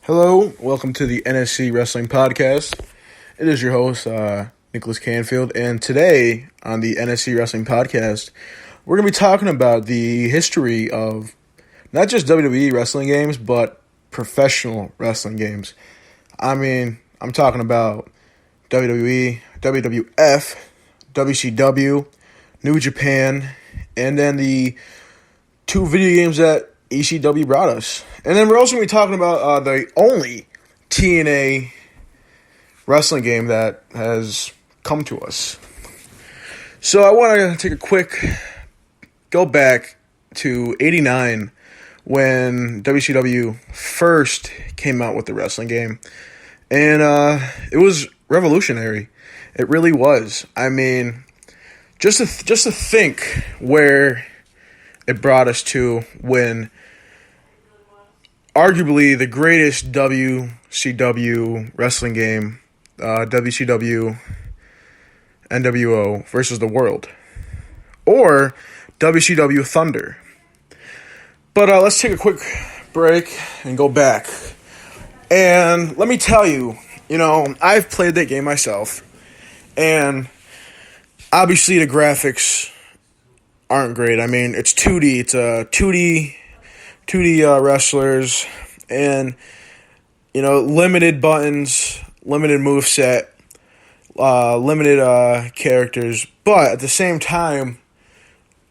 Hello, welcome to the NSC Wrestling Podcast. It is your host, Nicholas Canfield, and today on the NSC Wrestling Podcast, we're going to be talking about the history of not just WWE wrestling games, but professional wrestling games. I'm talking about WWE, WWF, WCW, New Japan, and then the two video games that ECW brought us. And then we're also going to be talking about the only TNA wrestling game that has come to us. So I want to take a quick go back to 89 when WCW first came out with the wrestling game. And it was revolutionary. It really was. Just to think where it brought us to when arguably the greatest WCW wrestling game, WCW NWO versus the World, or WCW Thunder. But let's take a quick break and go back. And let me tell you, I've played that game myself, and obviously the graphics aren't great. It's 2D. It's a 2D wrestlers, and limited buttons, limited moveset, limited characters. But at the same time,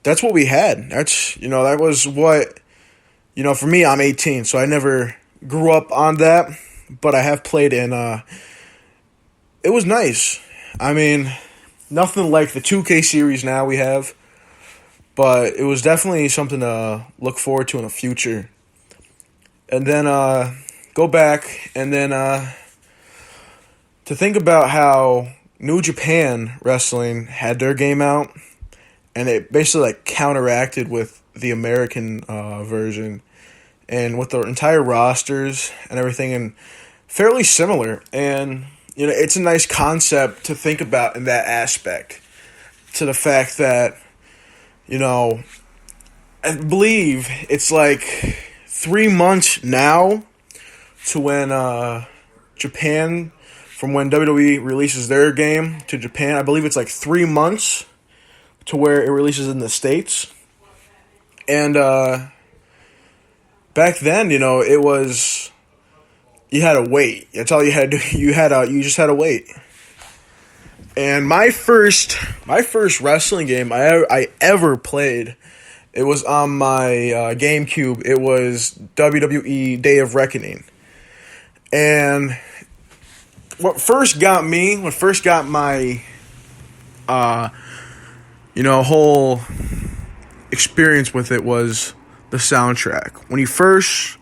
that's what we had. That was what for me. I'm 18, so I never grew up on that, but I have played, and it was nice. Nothing like the 2K series now we have. But it was definitely something to look forward to in the future. And then go back and then to think about how New Japan Wrestling had their game out. And it basically counteracted with the American version. And with the entire rosters and everything. And fairly similar. And, it's a nice concept to think about in that aspect. To the fact that I believe it's 3 months now to when Japan, from when WWE releases their game to Japan. I believe it's 3 months to where it releases in the States. And back then, it was, you had to wait. That's all you had to do. You just had to wait. And my first wrestling game I ever played, it was on my GameCube. It was WWE Day of Reckoning. And what first got my whole experience with it was the soundtrack. When you first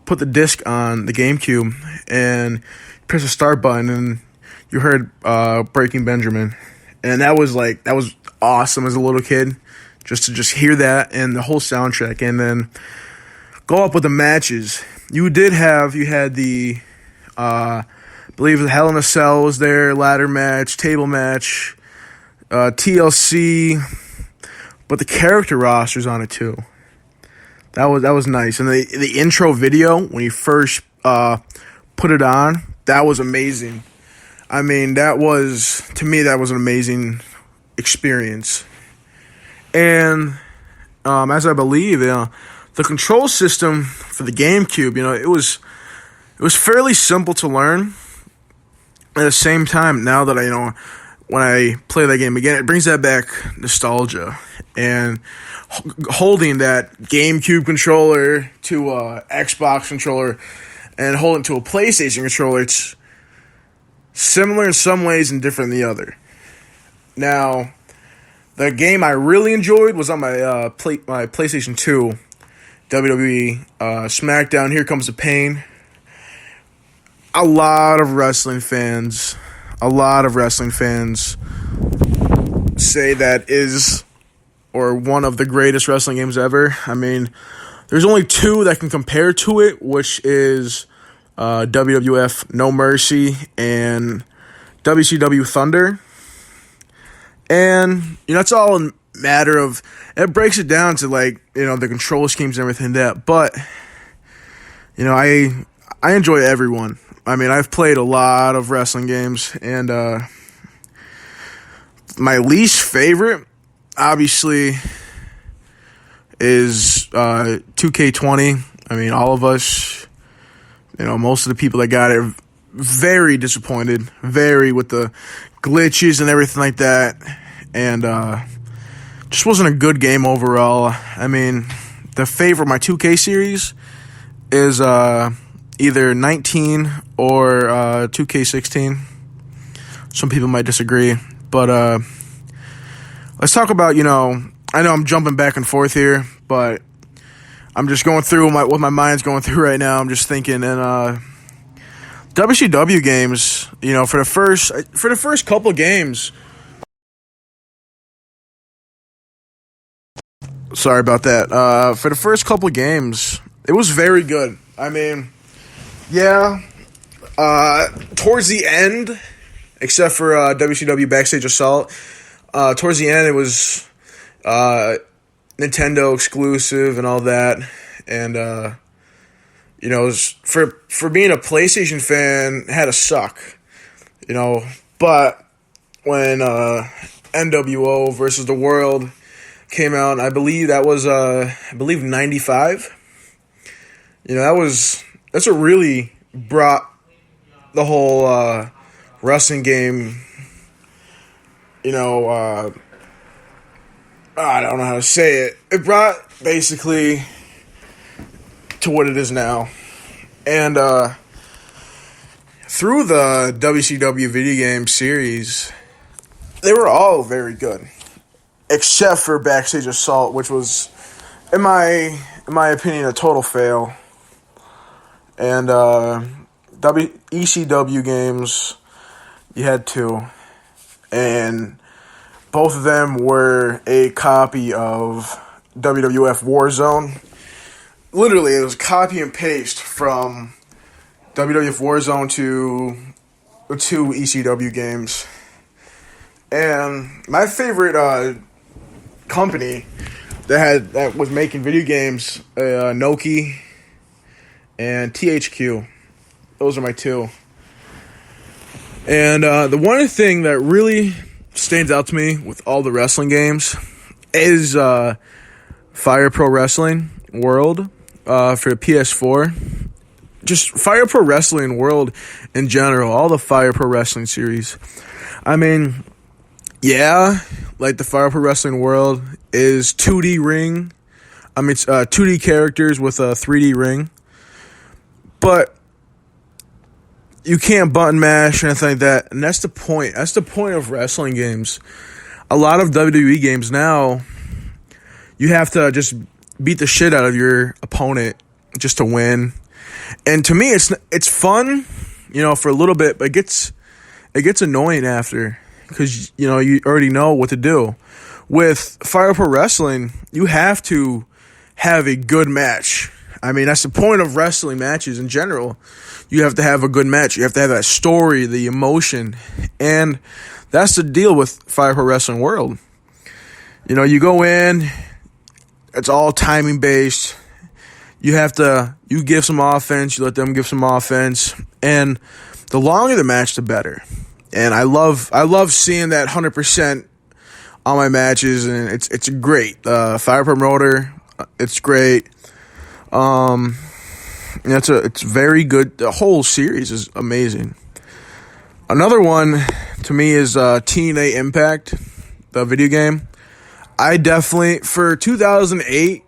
put the disc on the GameCube and press the start button and you heard Breaking Benjamin, and that was awesome as a little kid, just to hear that and the whole soundtrack, and then go up with the matches. You had the I believe the Hell in a Cell was there, ladder match, table match, TLC, but the character rosters on it too. That was nice, and the intro video when you first put it on, that was amazing. That was an amazing experience. And as I believe, the control system for the GameCube, it was fairly simple to learn. At the same time, now that when I play that game again, it brings that back nostalgia. And holding that GameCube controller to a Xbox controller and holding it to a PlayStation controller, it's similar in some ways and different in the other. Now, the game I really enjoyed was on my PlayStation 2, WWE SmackDown, Here Comes the Pain. A lot of wrestling fans say that is one of the greatest wrestling games ever. There's only two that can compare to it, which is WWF No Mercy and WCW Thunder. And it's all a matter of, it breaks it down to the control schemes and everything that. But I I enjoy everyone. I mean, I've played a lot of wrestling games, and my least favorite, obviously, is 2K20. I mean, all of us, most of the people that got it are very disappointed, very with the glitches and everything like that, and just wasn't a good game overall. I mean, the favorite of my 2K series is either 19 or 2K16. Some people might disagree, but let's talk about, I know I'm jumping back and forth here, but I'm just going through what my mind's going through right now. I'm just thinking, and WCW games, for the first couple games. Sorry about that. For the first couple of games, it was very good. I mean, yeah, towards the end, except for WCW Backstage Assault, towards the end it was Nintendo exclusive and all that, and it was, for being a PlayStation fan, it had to suck, but when NWO versus the World came out, I believe that was 95. That's what really brought the whole wrestling game, I don't know how to say it. It brought basically to what it is now. And through the WCW video game series, they were all very good, except for Backstage Assault, which was, in my opinion, a total fail. And ECW games, you had two, and both of them were a copy of WWF Warzone. Literally, it was copy and paste from WWF Warzone to the two ECW games. And my favorite company that was making video games, Nokia and THQ. Those are my two. And the one thing that really stands out to me with all the wrestling games is Fire Pro Wrestling World for the PS4. Just Fire Pro Wrestling World in general, all the Fire Pro Wrestling series. I mean, yeah, like the Fire Pro Wrestling World is 2D ring. I mean, it's 2D characters with a 3D ring. But you can't button mash or anything like that. And that's the point. That's the point of wrestling games. A lot of WWE games now, you have to just beat the shit out of your opponent just to win. And to me, it's fun, for a little bit, but it gets annoying after, because you already know what to do. With Fire Pro Wrestling, you have to have a good match. I mean, that's the point of wrestling matches in general. You have to have a good match. You have to have that story, the emotion. And that's the deal with Fire Pro Wrestling World. You go in, it's all timing based. You give some offense, you let them give some offense. And the longer the match, the better. And I love seeing that 100% on my matches, and it's great. Fire Promoter, it's great. It's very good. The whole series is amazing. Another one to me is TNA Impact, the video game. I definitely, for 2008,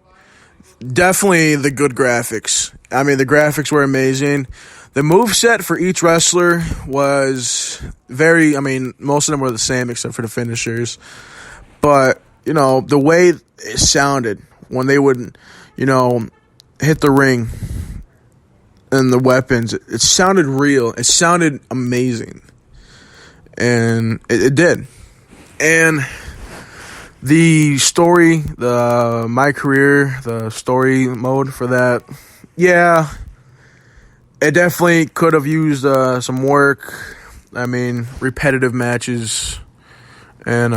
definitely the good graphics. I mean, the graphics were amazing. The moveset for each wrestler was most of them were the same except for the finishers. But, the way it sounded when they would, hit the ring and the weapons, it sounded real. It sounded amazing. And it did. And the story, my career, the story mode for that, yeah, it definitely could have used some work. I mean, repetitive matches. And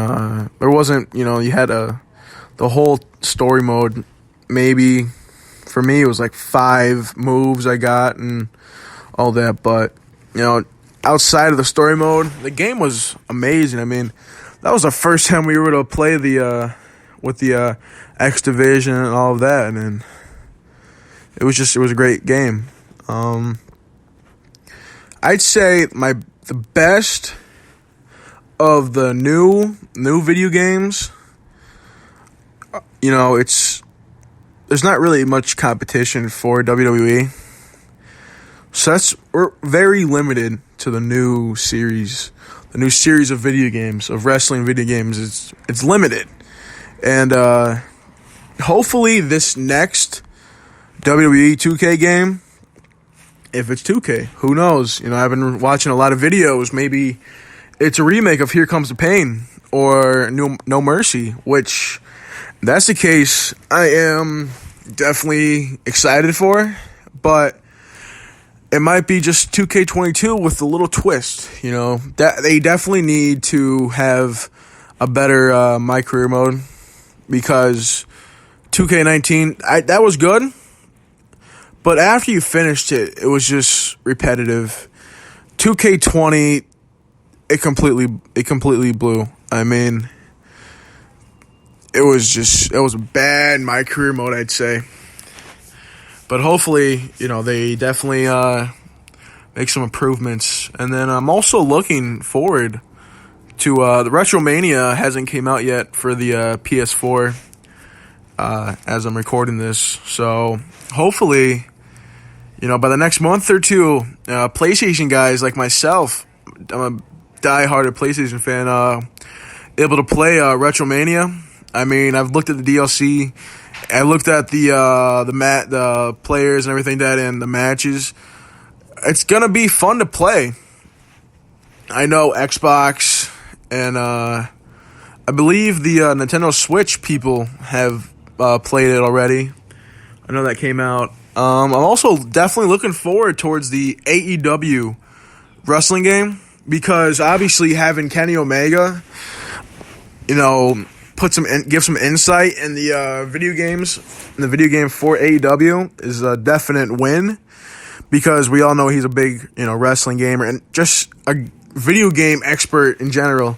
there wasn't, you had the whole story mode, maybe For me, it was like 5 moves I got and all that. But, outside of the story mode, the game was amazing. I mean, that was the first time we were able to play with the X Division and all of that. And it was a great game. I'd say the best of the new video games, there's not really much competition for WWE. So we're very limited to the new series of video games, of wrestling video games. It's limited. And hopefully this next WWE 2K game, if it's 2K, who knows? I've been watching a lot of videos. Maybe it's a remake of Here Comes the Pain or No Mercy, which, if that's the case, I am definitely excited for. But it might be just 2K22 with a little twist. That they definitely need to have a better My Career mode, because 2K19, that was good. But after you finished it, it was just repetitive. 2K20, it completely blew. I mean, it was a bad My Career mode, I'd say. But hopefully, they definitely make some improvements. And then I'm also looking forward to the Retromania hasn't came out yet for the PS4 as I'm recording this. So hopefully, by the next month or two, PlayStation guys like myself, I'm a diehard PlayStation fan, able to play Retromania. I mean, I've looked at the DLC. I looked at the players and everything and the matches. It's gonna be fun to play. I know Xbox and I believe the Nintendo Switch people have played it already. I know that came out. I'm also definitely looking forward towards the AEW wrestling game, because obviously having Kenny Omega, give some insight in the video games, in the video game for AEW is a definite win, because we all know he's a big, wrestling gamer and just a video game expert in general.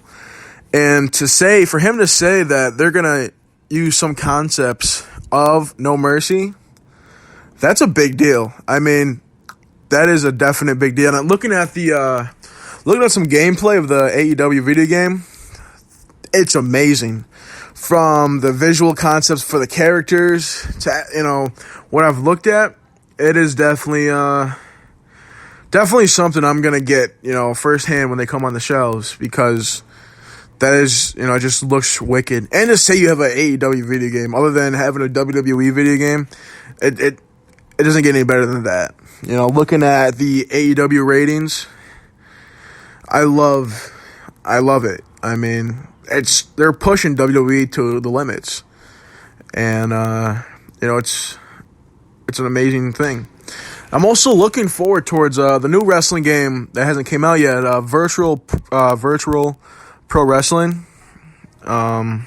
And for him to say that they're going to use some concepts of No Mercy, that's a big deal. I mean, that is a definite big deal. And looking at some gameplay of the AEW video game, it's amazing. From the visual concepts for the characters to, what I've looked at, it is definitely something I'm going to get, firsthand when they come on the shelves, because that is, it just looks wicked. And to say you have an AEW video game, other than having a WWE video game, it doesn't get any better than that. Looking at the AEW ratings, I love it. I mean, they're pushing WWE to the limits, and it's an amazing thing. I'm also looking forward towards the new wrestling game that hasn't came out yet, virtual pro wrestling. Looking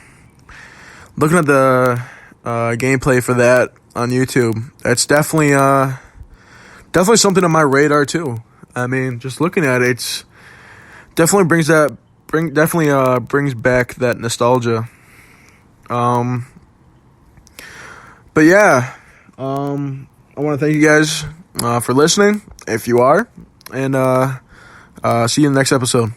at the gameplay for that on YouTube, it's definitely something on my radar too. I mean, just looking at it, it's definitely brings back that nostalgia. But yeah, I want to thank you guys for listening, if you are, and see you in the next episode.